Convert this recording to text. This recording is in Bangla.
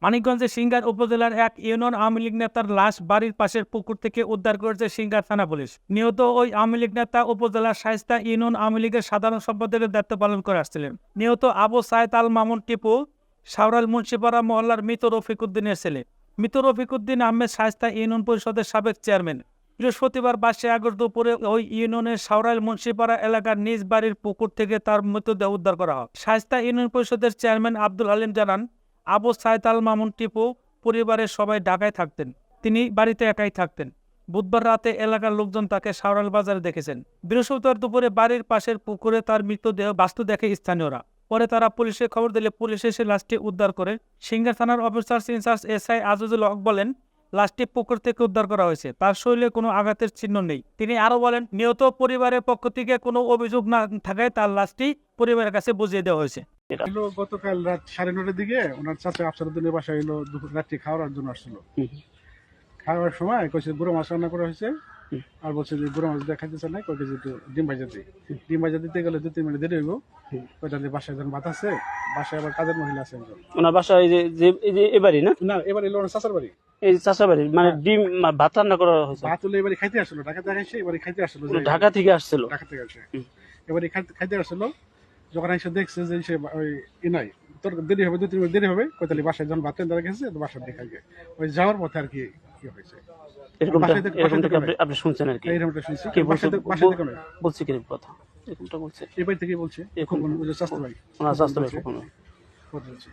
মানিকগঞ্জের সিংগার উপজেলার এক ইউনিয়ন আওয়ামী লীগ নেতার লাশ বাড়ির পাশের পুকুর থেকে উদ্ধার করেছে সিংগার থানা পুলিশ। নিহত ওই আওয়ামী লীগ নেতা উপজেলার শায়েস্তা ইউনিয়ন আওয়ামী লীগের সাধারণ সম্পাদকের দায়িত্ব পালন করে আসছিলেন। নিহত আবু সায়েদ আল মামুন টিপু সাওরাল মুন্সিপাড়া মহল্লার মৃত রফিকুদ্দিনের ছেলে। মৃত রফিকুদ্দিন আহমেদ শায়েস্তা ইউনিয়ন পরিষদের সাবেক চেয়ারম্যান। বৃহস্পতিবার 22 আগস্ট দুপুরে ওই ইউনিয়নের সাওরাল মুন্সিপাড়া এলাকার নিজ বাড়ির পুকুর থেকে তার মৃতদেহ উদ্ধার করা হয়। শায়েস্তা ইউনিয়ন পরিষদের চেয়ারম্যান আব্দুল হালিম জানান, আবু সায়েদ আল মামুন টিপু পরিবারের সবাই ঢাকায় থাকতেন, তিনি বাড়িতে একাই থাকতেন। বুধবার রাতে এলাকার লোকজন তাকে সাওরাল বাজারে দেখেছেন। বৃহস্পতিবার দুপুরে বাড়ির পাশের পুকুরে তার মৃতদেহ বাস্তু দেখে স্থানীয়রা। পরে তারা পুলিশে খবর দিলে পুলিশ এসে লাশটি উদ্ধার করে। সিংগার থানার অফিসার ইনচার্জ এসআই আজিজুল হক বলেন, লাশটি পুকুর থেকে উদ্ধার করা হয়েছে, তার শরীরে কোনো আঘাতের চিহ্ন নেই। তিনি আরো বলেন, নিহত পরিবারের পক্ষ থেকে কোনো অভিযোগ না থাকায় তার লাশটি পরিবারের কাছে বুঝিয়ে দেওয়া হয়েছে। গতকাল রাত 9:30টার দিকে ওনার চাচা আফসারউদ্দিনের বাসায় এলো, রাত্রি খাওয়ার জন্য আসছিল। খাওয়ার সময় কইছে গুঁড়ো মাছ রান্না করা হয়েছে, আর বলছে যে গুঁড়ো মাছ দিয়ে খাইতেছে না, কয়েছে একটু ডিম ভাজা দিই। ডিম ভাজা দিতে গেলে 2-3 মিনিট দেরি হইব। কয়টা দিয়ে বাসায় যখন ভাত আছে, বাসায় আবার কাজের মহিলা আছে একজন। ওনার বাসা এই যে এবারই না, না এবার এলো ওনার চাচার বাড়ি, এই চাষা বাড়ি, মানে ডিম ভাত রান্না করা হয়েছে। ভাত হলে এবারে খাইতে আসলো, ঢাকা থেকে আসে এবারে খাইতে আসলো, ঢাকা থেকে আসছিল। ঢাকা থেকে আসে এবারে খাইতে আসলো। যখন এসে দেখছে যে সে ওই নাই, তোর দেরি হবে, 2-3 মিনিট দেরি হবে, কয়তালি বাসায় যখন ভাত রান্না গেছে তো বাসার দিকে আগে ওই যাওয়ার পথে আর কি কি হয়েছে আপনি শুনছেন আর কি? এইরকমটা শুনছি। কে বলছে? বাসায় থেকে নয়, বলছি কি কথা, এরকমটা বলছে এই বাড়ি থেকে বলছে, এখন চাস্তা ভাই ওনার স্বাস্থ্য কখনো কথা বলছে।